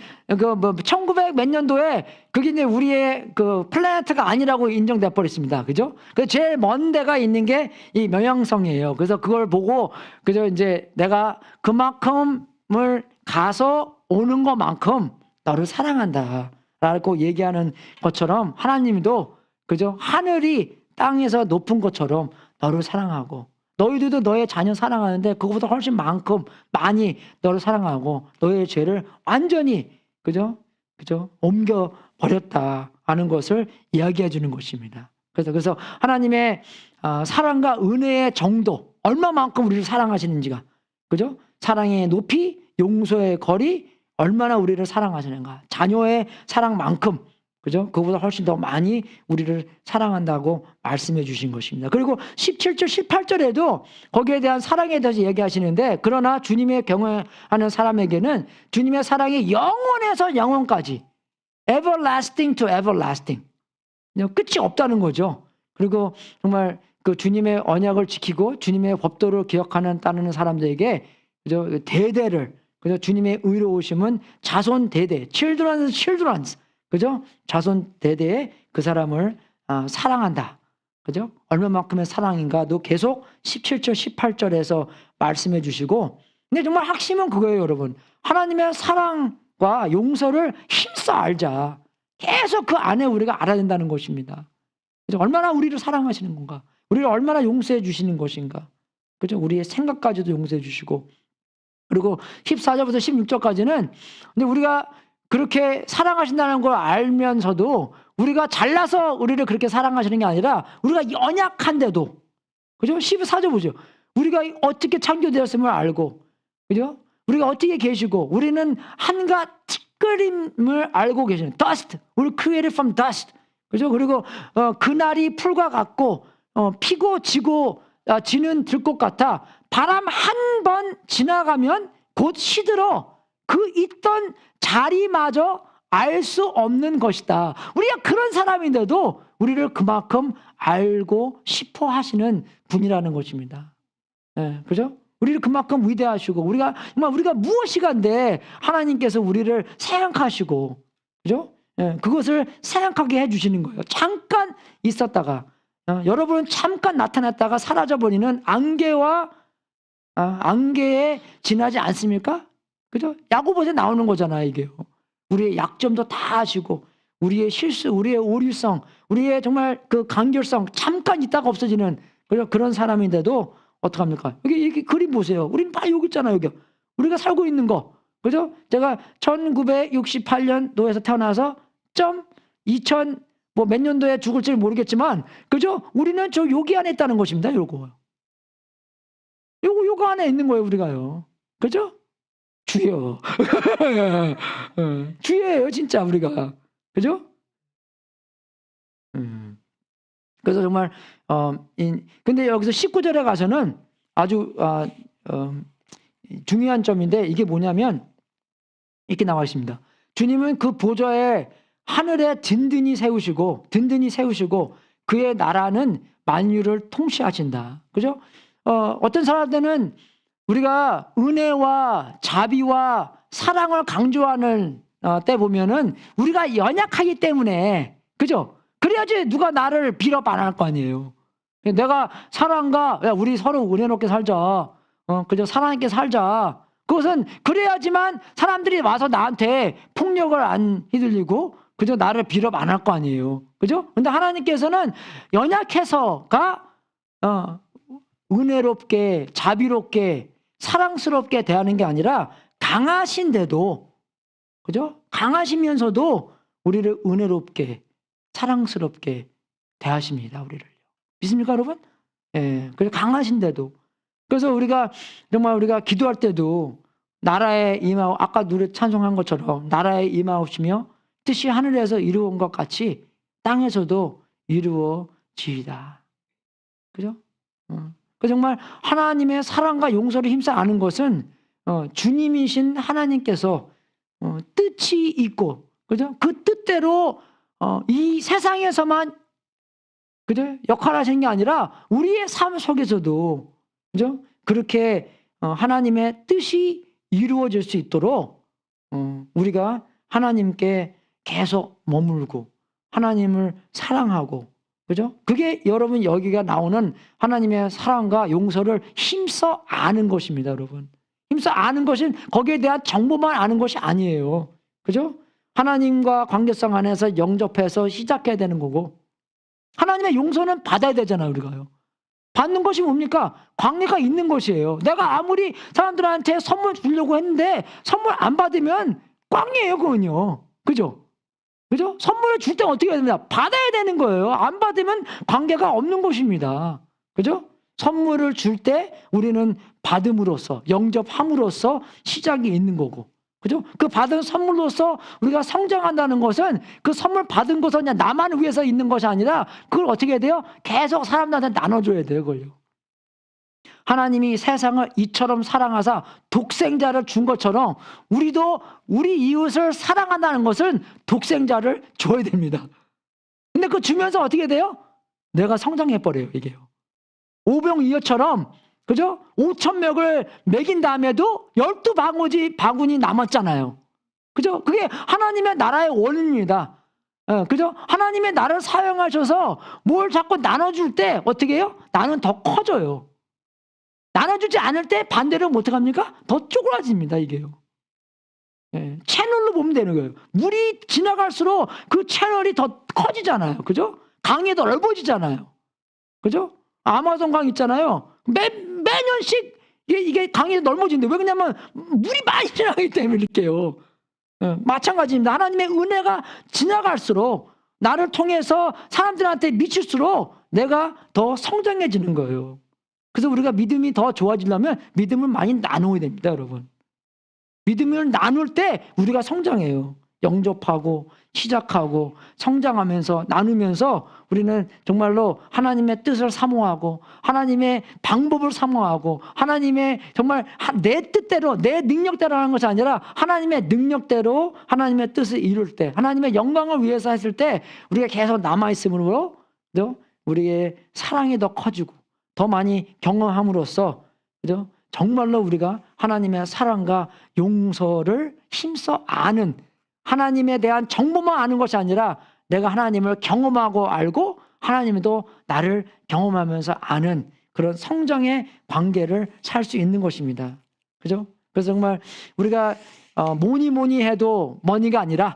1900 몇 년도에 그게 이제 우리의 그 플래닛가 아니라고 인정돼 버렸습니다. 그죠? 그 제일 먼 데가 있는 게 이 명양성이에요. 그래서 그걸 보고 그죠? 이제 내가 그만큼을 가서 오는 것만큼 너를 사랑한다라고 얘기하는 것처럼 하나님도 그죠? 하늘이 땅에서 높은 것처럼 너를 사랑하고 너희들도 너의 자녀 사랑하는데 그거보다 훨씬 많이 너를 사랑하고 너의 죄를 완전히 그죠? 옮겨 버렸다 하는 것을 이야기해 주는 것입니다. 그래서 하나님의 사랑과 은혜의 정도, 얼마만큼 우리를 사랑하시는지가, 그죠? 사랑의 높이, 용서의 거리, 얼마나 우리를 사랑하시는가. 자녀의 사랑만큼, 그죠? 그보다 훨씬 더 많이 우리를 사랑한다고 말씀해 주신 것입니다. 그리고 17절, 18절에도 거기에 대한 사랑에 대해서 얘기하시는데, 그러나 주님의 경외하는 사람에게는 주님의 사랑이 영원에서 영원까지, everlasting to everlasting, 끝이 없다는 거죠. 그리고 정말 그 주님의 언약을 지키고 주님의 법도를 기억하는 따르는 사람들에게, 그죠? 대대를, 그죠? 주님의 의로우심은 자손 대대, children's, 그죠? 자손 대대에 그 사람을 사랑한다. 그죠? 얼마만큼의 사랑인가도 계속 17절, 18절에서 말씀해 주시고, 근데 정말 핵심은 그거예요, 여러분. 하나님의 사랑과 용서를 힘써 알자. 계속 그 안에 우리가 알아야 된다는 것입니다. 그죠? 얼마나 우리를 사랑하시는 건가? 우리를 얼마나 용서해 주시는 것인가? 그죠? 우리의 생각까지도 용서해 주시고, 그리고 14절부터 16절까지는 근데 우리가 그렇게 사랑하신다는 걸 알면서도 우리가 잘나서 우리를 그렇게 사랑하시는 게 아니라 우리가 연약한데도, 그죠? 14절 보죠. 우리가 어떻게 창조되었음을 알고, 그죠? 우리가 어떻게 계시고, 우리는 한갓 티끌임을 알고 계시는 dust, we're created from dust, 그죠? 그리고 그날이 풀과 같고 피고 지고 지는 들꽃 같아 바람 한 번 지나가면 곧 시들어 그 있던 자리마저 알 수 없는 것이다. 우리가 그런 사람인데도 우리를 그만큼 알고 싶어 하시는 분이라는 것입니다. 네, 그죠? 우리를 그만큼 위대하시고 우리가 무엇이간데 하나님께서 우리를 생각하시고, 그죠? 네, 그것을 생각하게 해주시는 거예요. 잠깐 있었다가 여러분은 잠깐 나타났다가 사라져버리는 안개에 지나지 않습니까? 그죠? 야고보에 나오는 거잖아요, 이게요. 우리의 약점도 다 아시고, 우리의 실수, 우리의 오류성, 우리의 정말 그 간결성, 잠깐 있다가 없어지는 그런 사람인데도 어떡합니까? 여기 그림 보세요. 우리는 다 여기 있잖아요, 여기. 우리가 살고 있는 거. 그죠? 제가 1968년도에서 태어나서 2000 몇 년도에 죽을지 모르겠지만, 그죠? 우리는 여기 안에 있다는 것입니다, 요거 안에 있는 거예요, 우리가요. 그죠? 주여. 주여예요, 진짜, 우리가. 그죠? 그래서 정말, 근데 여기서 19절에 가서는 아주, 중요한 점인데, 이게 뭐냐면, 이렇게 나와 있습니다. 주님은 그 보좌에 하늘에 든든히 세우시고, 그의 나라는 만유를 통치하신다. 그죠? 어떤 사람들은 우리가 은혜와 자비와 사랑을 강조하는 때 보면은 우리가 연약하기 때문에, 그죠? 그래야지 누가 나를 비롯 안 할 거 아니에요. 내가 사랑과, 야, 우리 서로 은혜롭게 살자. 그죠? 사랑 있게 살자. 그것은 그래야지만 사람들이 와서 나한테 폭력을 안 휘둘리고, 그죠? 나를 비롯 안 할 거 아니에요. 그죠? 근데 하나님께서는 연약해서가, 은혜롭게, 자비롭게, 사랑스럽게 대하는 게 아니라 강하신데도, 그죠? 강하시면서도 우리를 은혜롭게, 사랑스럽게 대하십니다, 우리를. 믿습니까, 여러분? 예. 그래서 강하신데도. 그래서 우리가 기도할 때도 나라에 임하오, 아까 노래 찬송한 것처럼 나라에 임하옵시며 뜻이 하늘에서 이루어온 것 같이 땅에서도 이루어지이다. 그죠? 그 정말 하나님의 사랑과 용서를 힘써 아는 것은 주님이신 하나님께서 뜻이 있고, 그죠? 그 뜻대로 이 세상에서만, 그죠? 역할하시는 게 아니라 우리의 삶 속에서도, 그죠? 그렇게 하나님의 뜻이 이루어질 수 있도록 우리가 하나님께 계속 머물고 하나님을 사랑하고, 그죠? 그게 여러분 여기가 나오는 하나님의 사랑과 용서를 힘써 아는 것입니다, 여러분. 힘써 아는 것은 거기에 대한 정보만 아는 것이 아니에요. 그죠? 하나님과 관계성 안에서 영접해서 시작해야 되는 거고, 하나님의 용서는 받아야 되잖아요, 우리가요. 받는 것이 뭡니까? 관계가 있는 것이에요. 내가 아무리 사람들한테 선물 주려고 했는데 선물 안 받으면 꽝이에요, 그건요. 그죠? 그죠? 선물을 줄 때 어떻게 해야 됩니다? 받아야 되는 거예요. 안 받으면 관계가 없는 것입니다. 그죠? 선물을 줄 때 우리는 받음으로써, 영접함으로써 시작이 있는 거고. 그죠? 그 받은 선물로서 우리가 성장한다는 것은 그 선물 받은 것은 그냥 나만 위해서 있는 것이 아니라 그걸 어떻게 해야 돼요? 계속 사람들한테 나눠줘야 돼요, 그걸요. 하나님이 세상을 이처럼 사랑하사 독생자를 준 것처럼 우리도 우리 이웃을 사랑한다는 것은 독생자를 줘야 됩니다. 근데 그 주면서 어떻게 돼요? 내가 성장해버려요, 이게요. 오병이어처럼, 그죠? 5,000명을 먹인 다음에도 12바구니 남았잖아요. 그죠? 그게 하나님의 나라의 원리입니다. 그죠? 하나님의 나라를 사용하셔서 뭘 자꾸 나눠줄 때 어떻게 해요? 나는 더 커져요. 나눠주지 않을 때 반대로 어떡합니까? 더 쪼그라집니다, 이게요. 채널로 보면 되는 거예요. 물이 지나갈수록 그 채널이 더 커지잖아요. 그죠? 강이 더 넓어지잖아요. 그죠? 아마존 강 있잖아요. 매년씩 이게 강이 넓어진대. 왜 그러냐면 물이 많이 지나가기 때문에 이렇게요. 마찬가지입니다. 하나님의 은혜가 지나갈수록 나를 통해서 사람들한테 미칠수록 내가 더 성장해지는 거예요. 그래서 우리가 믿음이 더 좋아지려면 믿음을 많이 나누어야 됩니다, 여러분. 믿음을 나눌 때 우리가 성장해요. 영접하고 시작하고 성장하면서 나누면서 우리는 정말로 하나님의 뜻을 사모하고 하나님의 방법을 사모하고 하나님의 정말 내 뜻대로 내 능력대로 하는 것이 아니라 하나님의 능력대로 하나님의 뜻을 이룰 때 하나님의 영광을 위해서 했을 때 우리가 계속 남아있음으로 우리의 사랑이 더 커지고 더 많이 경험함으로써 그죠? 정말로 우리가 하나님의 사랑과 용서를 힘써 아는 하나님에 대한 정보만 아는 것이 아니라 내가 하나님을 경험하고 알고 하나님도 나를 경험하면서 아는 그런 성장의 관계를 살 수 있는 것입니다. 그죠? 그래서 정말 우리가 뭐니 해도 머니가 아니라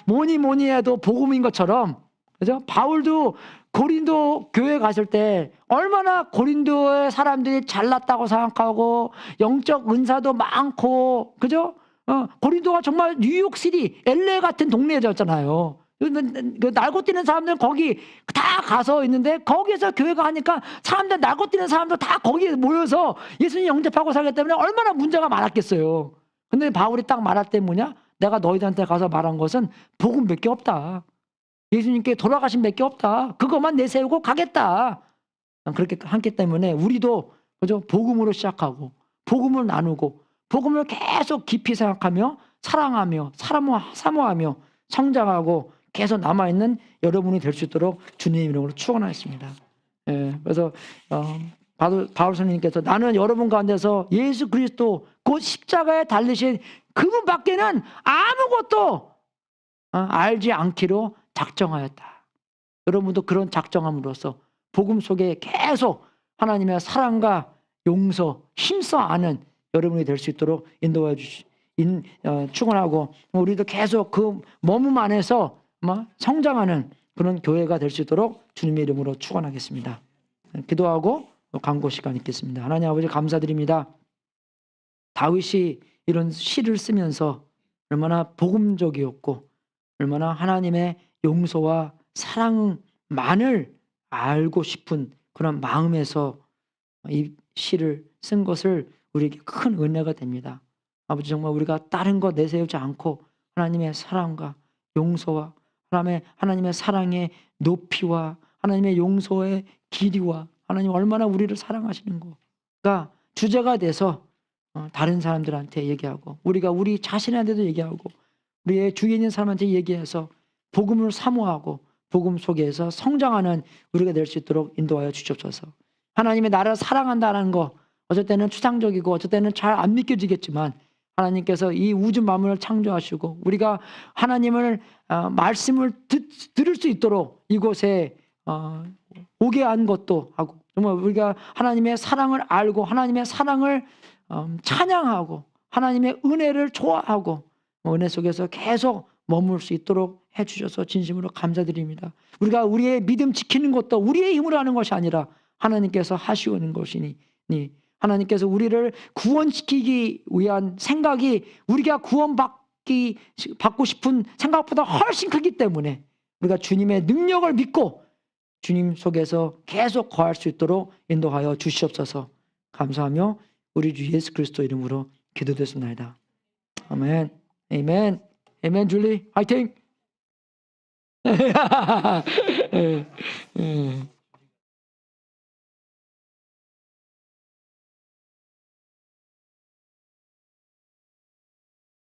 뭐니 해도 복음인 것처럼 그죠? 바울도 고린도 교회 갔을 때 얼마나 고린도의 사람들이 잘났다고 생각하고 영적 은사도 많고 그죠? 고린도가 정말 뉴욕시티, LA 같은 동네였잖아요. 그 날고 뛰는 사람들은 거기 다 가서 있는데 거기에서 교회가 하니까 사람들 날고 뛰는 사람들 다 거기에 모여서 예수님 영접하고 살기 때문에 얼마나 문제가 많았겠어요. 근데 바울이 딱 말할 때 뭐냐? 내가 너희들한테 가서 말한 것은 복음밖에 없다. 예수님께 돌아가신 밖에 없다. 그것만 내세우고 가겠다. 그렇게 했기 때문에 우리도 그죠? 복음으로 시작하고 복음을 나누고 복음을 계속 깊이 생각하며 사랑하며 사모하며 성장하고 계속 남아있는 여러분이 될 수 있도록 주님의 이름으로 축원하겠습니다. 그래서 바울 선생님께서 나는 여러분 가운데서 예수 그리스도 곧 십자가에 달리신 그분밖에는 아무것도 알지 않기로 작정하였다. 여러분도 그런 작정함으로써 복음 속에 계속 하나님의 사랑과 용서 힘써 아는 여러분이 될 수 있도록 인도해 축원하고 우리도 계속 그 머문 안에서 성장하는 그런 교회가 될 수 있도록 주님의 이름으로 축원하겠습니다. 기도하고 광고 시간 있겠습니다. 하나님 아버지 감사드립니다. 다윗이 이런 시를 쓰면서 얼마나 복음적이었고 얼마나 하나님의 용서와 사랑만을 알고 싶은 그런 마음에서 이 시를 쓴 것을 우리에게 큰 은혜가 됩니다. 아버지 정말 우리가 다른 거 내세우지 않고 하나님의 사랑과 용서와 하나님의 사랑의 높이와 하나님의 용서의 길이와 하나님 얼마나 우리를 사랑하시는가가 주제가 돼서 다른 사람들한테 얘기하고 우리가 우리 자신한테도 얘기하고 우리의 주위에 있는 사람한테 얘기해서 복음을 사모하고 복음 속에서 성장하는 우리가 될 수 있도록 인도하여 주옵소서. 하나님의 나라를 사랑한다는 거 어쩔 때는 추상적이고 어쩔 때는 잘 안 믿겨지겠지만 하나님께서 이 우주 만물을 창조하시고 우리가 하나님을 말씀을 들을 수 있도록 이곳에 오게 한 것도 하고 정말 우리가 하나님의 사랑을 알고 하나님의 사랑을 찬양하고 하나님의 은혜를 좋아하고 은혜 속에서 계속 머물 수 있도록 해주셔서 진심으로 감사드립니다. 우리가 우리의 믿음 지키는 것도 우리의 힘으로 하는 것이 아니라 하나님께서 하시는 것이니 하나님께서 우리를 구원시키기 위한 생각이 우리가 받고 싶은 생각보다 훨씬 크기 때문에 우리가 주님의 능력을 믿고 주님 속에서 계속 거할 수 있도록 인도하여 주시옵소서. 감사하며 우리 주 예수 그리스도 이름으로 기도드렸습니다. 아멘. 아멘. 아멘. 줄리 화이팅.